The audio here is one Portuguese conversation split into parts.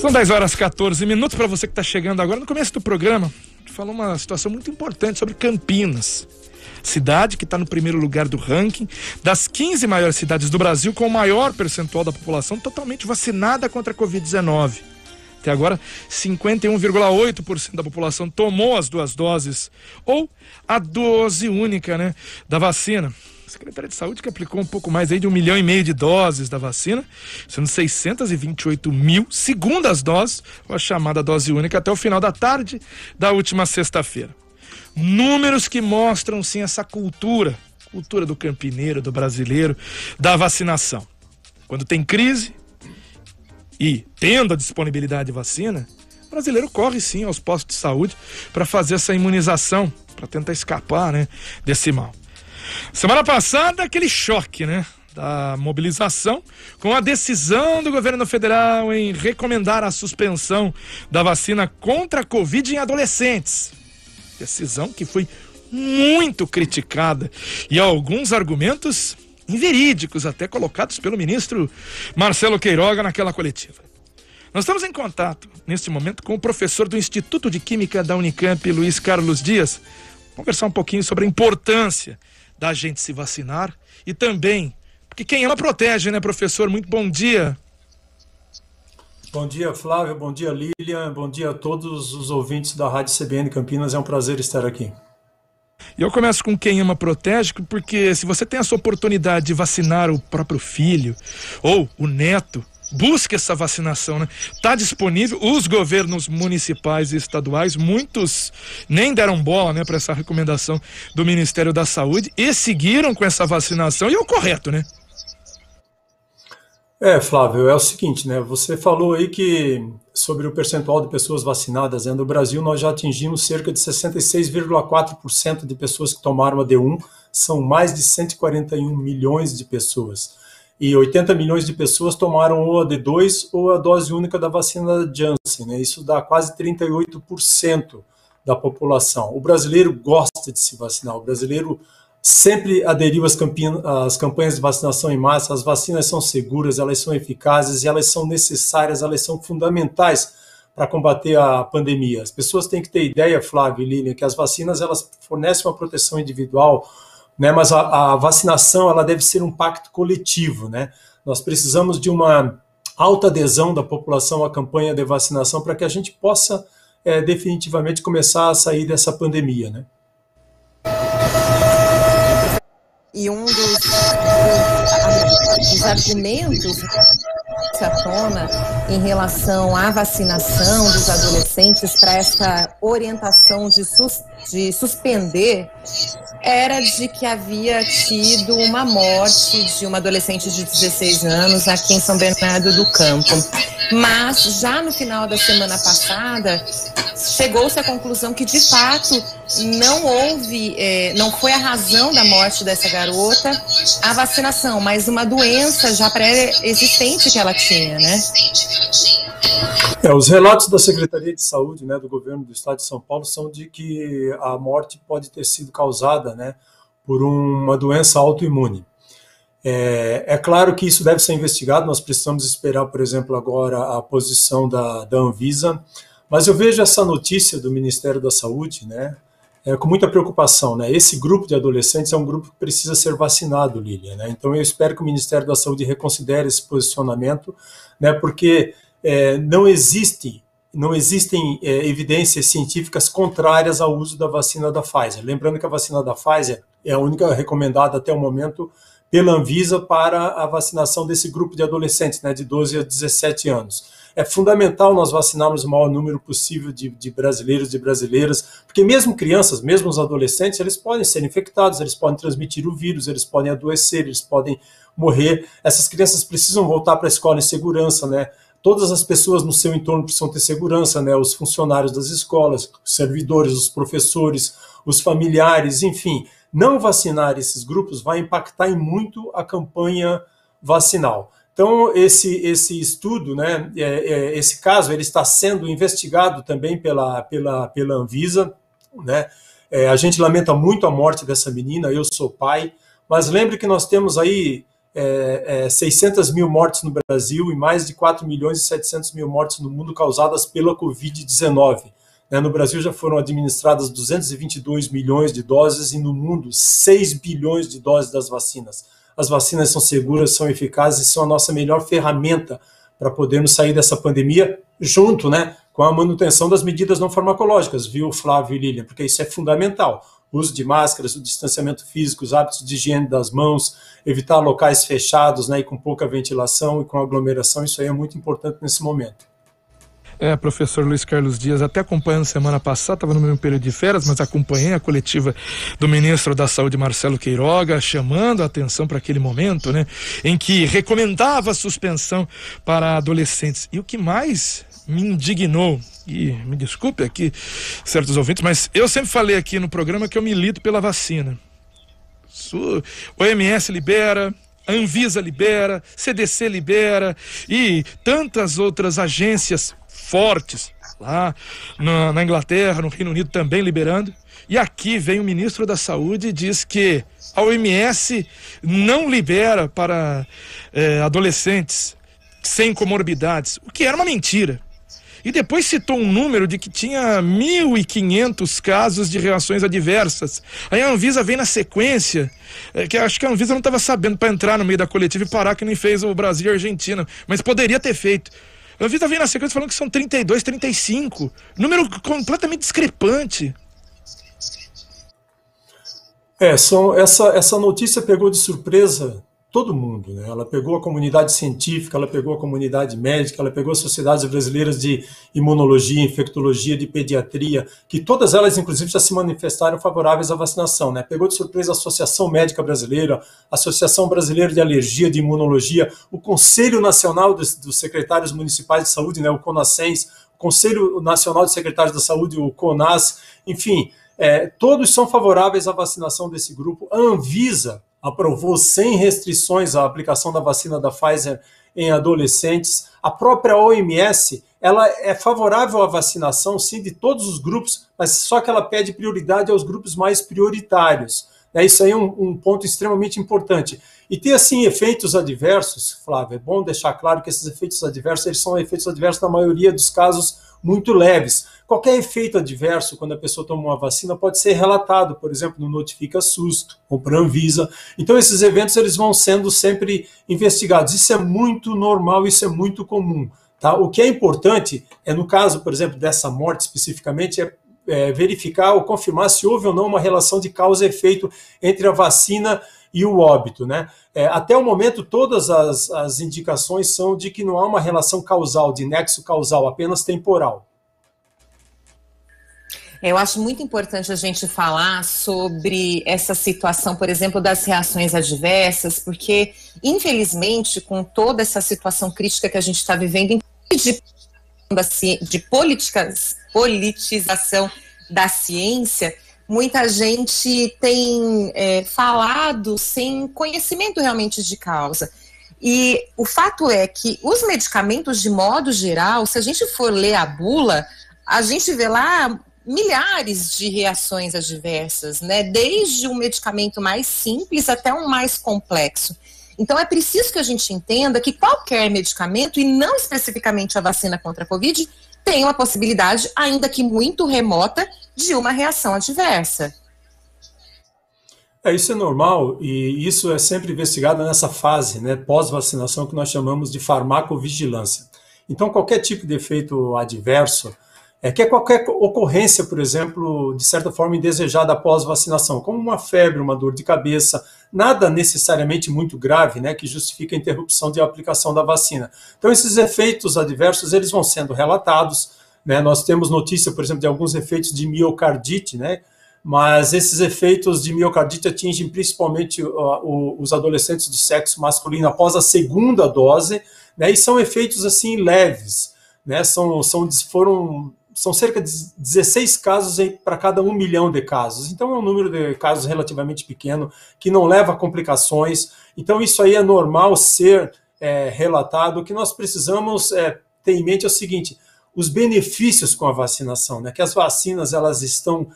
São 10 horas 14 minutos para você que está chegando agora. No começo do programa, a gente falou uma situação muito importante sobre Campinas. Cidade que está no primeiro lugar do ranking das 15 maiores cidades do Brasil com o maior percentual da população totalmente vacinada contra a Covid-19. Até agora, 51,8% da população tomou as 2 doses ou a dose única, da vacina. A Secretaria de Saúde que aplicou um pouco mais aí de 1,5 milhão de doses da vacina, sendo 628 mil segundas doses, ou a chamada dose única, até o final da tarde da última sexta-feira. Números que mostram, sim, essa cultura do campineiro, do brasileiro, da vacinação. Quando tem crise e tendo a disponibilidade de vacina, o brasileiro corre, sim, aos postos de saúde para fazer essa imunização, para tentar escapar, desse mal. Semana passada, aquele choque, da mobilização com a decisão do governo federal em recomendar a suspensão da vacina contra a Covid em adolescentes. Decisão que foi muito criticada e alguns argumentos inverídicos até colocados pelo ministro Marcelo Queiroga naquela coletiva. Nós estamos em contato, neste momento, com o professor do Instituto de Química da Unicamp, Luiz Carlos Dias, conversar um pouquinho sobre a importância da gente se vacinar e também, porque quem ama protege, professor? Muito bom dia. Bom dia, Flávio, bom dia, Lilian, bom dia a todos os ouvintes da Rádio CBN Campinas, é um prazer estar aqui. E eu começo com quem ama protege, porque se você tem essa oportunidade de vacinar o próprio filho ou o neto, busque essa vacinação, Está disponível. Os governos municipais e estaduais, muitos nem deram bola, para essa recomendação do Ministério da Saúde e seguiram com essa vacinação, e é o correto, Flávio, é o seguinte, você falou aí que sobre o percentual de pessoas vacinadas, no Brasil nós já atingimos cerca de 66,4% de pessoas que tomaram a D1, são mais de 141 milhões de pessoas. E 80 milhões de pessoas tomaram ou a D2 ou a dose única da vacina da Janssen, Isso dá quase 38% da população. O brasileiro gosta de se vacinar, o brasileiro sempre aderiu às campanhas de vacinação em massa. As vacinas são seguras, elas são eficazes, elas são necessárias, elas são fundamentais para combater a pandemia. As pessoas têm que ter ideia, Flávio e Lilian, que as vacinas elas fornecem uma proteção individual, mas a vacinação ela deve ser um pacto coletivo. Nós precisamos de uma alta adesão da população à campanha de vacinação para que a gente possa definitivamente começar a sair dessa pandemia. E um dos argumentos à tona em relação à vacinação dos adolescentes para essa orientação de suspender era de que havia tido uma morte de uma adolescente de 16 anos aqui em São Bernardo do Campo. Mas já no final da semana passada chegou-se à conclusão que de fato não foi a razão da morte dessa garota a vacinação, mas uma doença já pré-existente que ela tinha, Os relatos da Secretaria de Saúde, do governo do estado de São Paulo, são de que a morte pode ter sido causada, por uma doença autoimune. É claro que isso deve ser investigado, nós precisamos esperar, por exemplo, agora a posição da Anvisa, mas eu vejo essa notícia do Ministério da Saúde, com muita preocupação, Esse grupo de adolescentes é um grupo que precisa ser vacinado, Lilian, Então eu espero que o Ministério da Saúde reconsidere esse posicionamento, porque não existem evidências científicas contrárias ao uso da vacina da Pfizer. Lembrando que a vacina da Pfizer é a única recomendada até o momento pela Anvisa para a vacinação desse grupo de adolescentes, de 12 a 17 anos. É fundamental nós vacinarmos o maior número possível de brasileiros e brasileiras, porque mesmo crianças, mesmo os adolescentes, eles podem ser infectados, eles podem transmitir o vírus, eles podem adoecer, eles podem morrer. Essas crianças precisam voltar para a escola em segurança, Todas as pessoas no seu entorno precisam ter segurança, os funcionários das escolas, os servidores, os professores, os familiares, enfim. Não vacinar esses grupos vai impactar em muito a campanha vacinal. Então, esse estudo, esse caso, ele está sendo investigado também pela Anvisa, A gente lamenta muito a morte dessa menina, eu sou pai, mas lembre que nós temos aí 600 mil mortes no Brasil e mais de 4 milhões e 700 mil mortes no mundo causadas pela Covid-19. No Brasil já foram administradas 222 milhões de doses e no mundo 6 bilhões de doses das vacinas. As vacinas são seguras, são eficazes e são a nossa melhor ferramenta para podermos sair dessa pandemia junto, com a manutenção das medidas não farmacológicas, viu, Flávio e Lilian? Porque isso é fundamental. O uso de máscaras, o distanciamento físico, os hábitos de higiene das mãos, evitar locais fechados, e com pouca ventilação e com aglomeração, isso aí é muito importante nesse momento. Professor Luiz Carlos Dias, até acompanhando semana passada, estava no meu período de férias, mas acompanhei a coletiva do ministro da Saúde, Marcelo Queiroga, chamando a atenção para aquele momento, em que recomendava a suspensão para adolescentes. E o que mais me indignou, e me desculpe aqui certos ouvintes, mas eu sempre falei aqui no programa que eu milito pela vacina. O OMS libera, a Anvisa libera, CDC libera e tantas outras agências fortes lá na Inglaterra, no Reino Unido também liberando. E aqui vem o ministro da Saúde e diz que a OMS não libera para adolescentes sem comorbidades, o que era uma mentira. E depois citou um número de que tinha 1.500 casos de reações adversas. Aí a Anvisa vem na sequência, que acho que a Anvisa não estava sabendo para entrar no meio da coletiva e parar, que nem fez o Brasil e a Argentina, mas poderia ter feito. A Anvisa vem na sequência falando que são 32, 35. Número completamente discrepante. Essa notícia pegou de surpresa todo mundo, Ela pegou a comunidade científica, ela pegou a comunidade médica, ela pegou as sociedades brasileiras de imunologia, infectologia, de pediatria, que todas elas, inclusive, já se manifestaram favoráveis à vacinação, Pegou de surpresa a Associação Médica Brasileira, a Associação Brasileira de Alergia, de Imunologia, o Conselho Nacional dos Secretários Municipais de Saúde, o CONASENS, o Conselho Nacional de Secretários da Saúde, o CONAS, enfim, todos são favoráveis à vacinação desse grupo. A Anvisa aprovou sem restrições a aplicação da vacina da Pfizer em adolescentes. A própria OMS, ela é favorável à vacinação, sim, de todos os grupos, mas só que ela pede prioridade aos grupos mais prioritários. Isso aí é um ponto extremamente importante. E ter, assim, efeitos adversos, Flávio, é bom deixar claro que esses efeitos adversos, eles são efeitos adversos, na maioria dos casos, muito leves. Qualquer efeito adverso, quando a pessoa toma uma vacina, pode ser relatado, por exemplo, no Notifica SUS ou para a Anvisa. Então, esses eventos eles vão sendo sempre investigados. Isso é muito normal, isso é muito comum. Tá? O que é importante no caso, por exemplo, dessa morte especificamente, verificar ou confirmar se houve ou não uma relação de causa e efeito entre a vacina e o óbito. Até o momento, todas as indicações são de que não há uma relação causal, de nexo causal, apenas temporal. Eu acho muito importante a gente falar sobre essa situação, por exemplo, das reações adversas, porque, infelizmente, com toda essa situação crítica que a gente está vivendo, de politização da ciência, muita gente tem falado sem conhecimento realmente de causa. E o fato é que os medicamentos, de modo geral, se a gente for ler a bula, a gente vê lá milhares de reações adversas, desde um medicamento mais simples até um mais complexo. Então é preciso que a gente entenda que qualquer medicamento, e não especificamente a vacina contra a Covid, tem uma possibilidade, ainda que muito remota, de uma reação adversa. Isso é normal e isso é sempre investigado nessa fase, pós-vacinação, que nós chamamos de farmacovigilância. Então, qualquer tipo de efeito adverso, que é qualquer ocorrência, por exemplo, de certa forma indesejada após vacinação, como uma febre, uma dor de cabeça, nada necessariamente muito grave, que justifica a interrupção de aplicação da vacina. Então, esses efeitos adversos, eles vão sendo relatados, Nós temos notícia, por exemplo, de alguns efeitos de miocardite, mas esses efeitos de miocardite atingem principalmente os adolescentes do sexo masculino após a segunda dose, e são efeitos, assim, leves, São cerca de 16 casos para cada 1 milhão de casos. Então, é um número de casos relativamente pequeno, que não leva a complicações. Então, isso aí é normal ser relatado. O que nós precisamos ter em mente é o seguinte: os benefícios com a vacinação, que as vacinas elas estão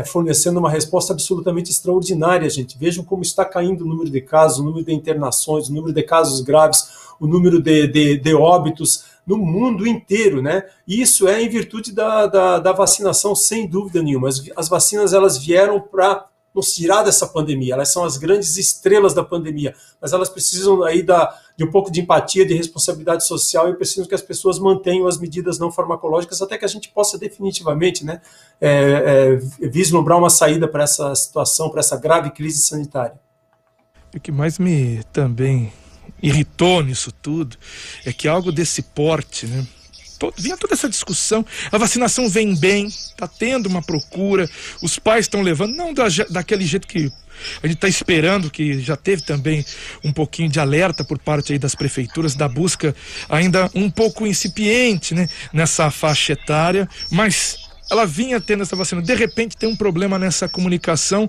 fornecendo uma resposta absolutamente extraordinária, gente. Vejam como está caindo o número de casos, o número de internações, o número de casos graves, o número de óbitos no mundo inteiro, né? E isso é em virtude da vacinação, sem dúvida nenhuma. As vacinas, elas vieram para nos tirar dessa pandemia, elas são as grandes estrelas da pandemia, mas elas precisam aí de um pouco de empatia, de responsabilidade social, e precisam que as pessoas mantenham as medidas não farmacológicas até que a gente possa definitivamente, né, vislumbrar uma saída para essa situação, para essa grave crise sanitária. O que mais me também irritou nisso tudo é que algo desse porte, né, vinha toda essa discussão, a vacinação vem bem, está tendo uma procura, os pais estão levando, não daquele jeito que a gente está esperando, que já teve também um pouquinho de alerta por parte aí das prefeituras, da busca ainda um pouco incipiente, né, nessa faixa etária, mas ela vinha tendo essa vacina. De repente tem um problema nessa comunicação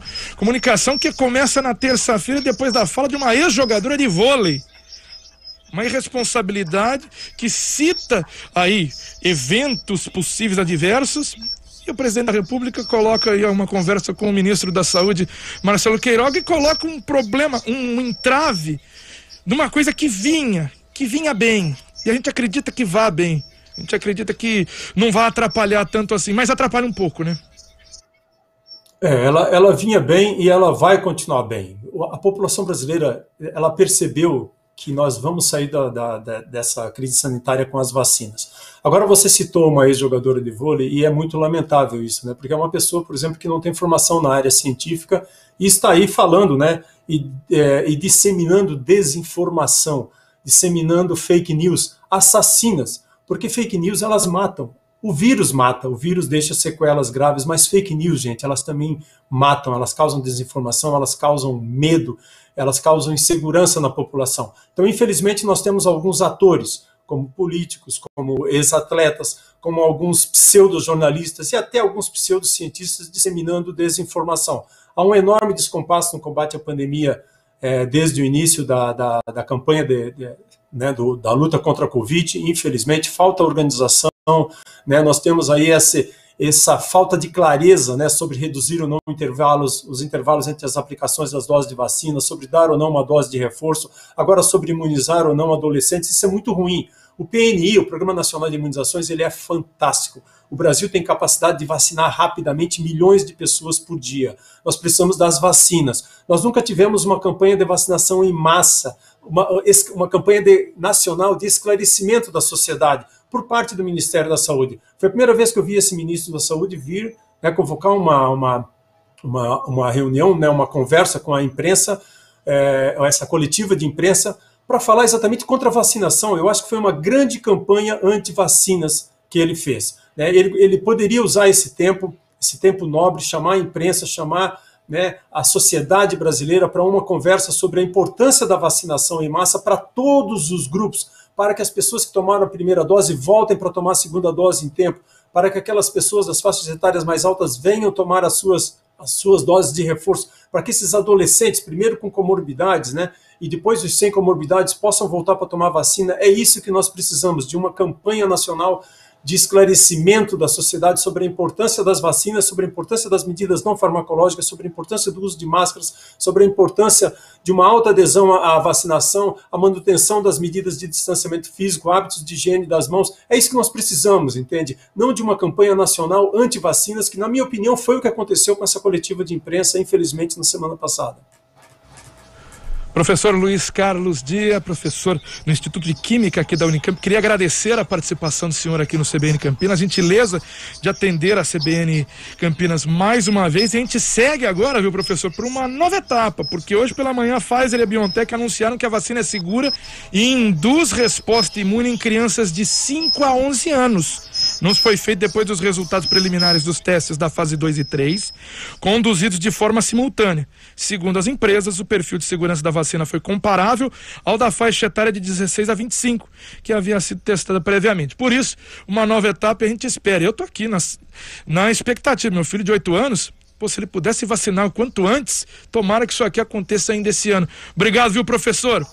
que começa na terça-feira, depois da fala de uma ex-jogadora de vôlei. Uma irresponsabilidade que cita aí eventos possíveis adversos, e o presidente da República coloca aí uma conversa com o ministro da Saúde, Marcelo Queiroga, e coloca um problema, um entrave de uma coisa que vinha bem, e a gente acredita que vá bem, a gente acredita que não vai atrapalhar tanto assim, mas atrapalha um pouco, né? Ela vinha bem e ela vai continuar bem. A população brasileira, ela percebeu que nós vamos sair dessa crise sanitária com as vacinas. Agora, você citou uma ex-jogadora de vôlei, e é muito lamentável isso, né? Porque é uma pessoa, por exemplo, que não tem formação na área científica e está aí falando, né, e disseminando desinformação, disseminando fake news assassinas, porque fake news, elas matam. O vírus mata, o vírus deixa sequelas graves, mas fake news, gente, elas também matam, elas causam desinformação, elas causam medo, elas causam insegurança na população. Então, infelizmente, nós temos alguns atores, como políticos, como ex-atletas, como alguns pseudo-jornalistas e até alguns pseudo-cientistas disseminando desinformação. Há um enorme descompasso no combate à pandemia desde o início da campanha da luta contra a Covid. Infelizmente, falta organização, né? Nós temos aí essa falta de clareza, né, sobre reduzir ou não os intervalos entre as aplicações das doses de vacina, sobre dar ou não uma dose de reforço, agora sobre imunizar ou não adolescentes. Isso é muito ruim. O PNI, o Programa Nacional de Imunizações, ele é fantástico. O Brasil tem capacidade de vacinar rapidamente milhões de pessoas por dia. Nós precisamos das vacinas. Nós nunca tivemos uma campanha de vacinação em massa, uma campanha nacional de esclarecimento da sociedade por parte do Ministério da Saúde. Foi a primeira vez que eu vi esse ministro da Saúde vir, né, convocar uma reunião, né, uma conversa com a imprensa, essa coletiva de imprensa, para falar exatamente contra a vacinação. Eu acho que foi uma grande campanha anti-vacinas que ele fez. Né? Ele poderia usar esse tempo nobre, chamar a imprensa, chamar, né, a sociedade brasileira para uma conversa sobre a importância da vacinação em massa para todos os grupos, para que as pessoas que tomaram a primeira dose voltem para tomar a segunda dose em tempo, para que aquelas pessoas das faixas etárias mais altas venham tomar as suas doses de reforço, para que esses adolescentes, primeiro com comorbidades, né, e depois os sem comorbidades, possam voltar para tomar vacina. É isso que nós precisamos, de uma campanha nacional de esclarecimento da sociedade sobre a importância das vacinas, sobre a importância das medidas não farmacológicas, sobre a importância do uso de máscaras, sobre a importância de uma alta adesão à vacinação, a manutenção das medidas de distanciamento físico, hábitos de higiene das mãos. É isso que nós precisamos, entende? Não de uma campanha nacional anti-vacinas, que, na minha opinião, foi o que aconteceu com essa coletiva de imprensa, infelizmente, na semana passada. Professor Luiz Carlos Dia, professor no Instituto de Química aqui da Unicamp, queria agradecer a participação do senhor aqui no CBN Campinas, a gentileza de atender a CBN Campinas mais uma vez, e a gente segue agora, viu, professor, por uma nova etapa, porque hoje pela manhã a Pfizer e a BioNTech anunciaram que a vacina é segura e induz resposta imune em crianças de 5 a 11 anos. Não foi feito depois dos resultados preliminares dos testes da fase 2 e 3, conduzidos de forma simultânea. Segundo as empresas, o perfil de segurança da vacina foi comparável ao da faixa etária de 16 a 25, que havia sido testada previamente. Por isso, uma nova etapa a gente espera. Eu estou aqui na expectativa. Meu filho de 8 anos, se ele pudesse vacinar o quanto antes, tomara que isso aqui aconteça ainda esse ano. Obrigado, viu, professor?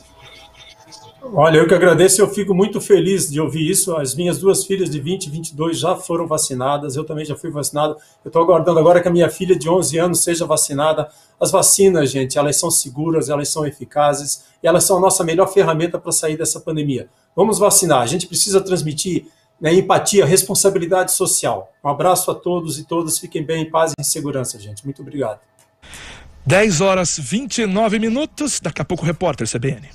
Olha, eu que agradeço, eu fico muito feliz de ouvir isso. As minhas 2 filhas de 20 e 22 já foram vacinadas, eu também já fui vacinado. Eu estou aguardando agora que a minha filha de 11 anos seja vacinada. As vacinas, gente, elas são seguras, elas são eficazes e elas são a nossa melhor ferramenta para sair dessa pandemia. Vamos vacinar, a gente precisa transmitir, né, empatia, responsabilidade social. Um abraço a todos e todas, fiquem bem, em paz e em segurança, gente. Muito obrigado. 10h29, daqui a pouco o repórter CBN.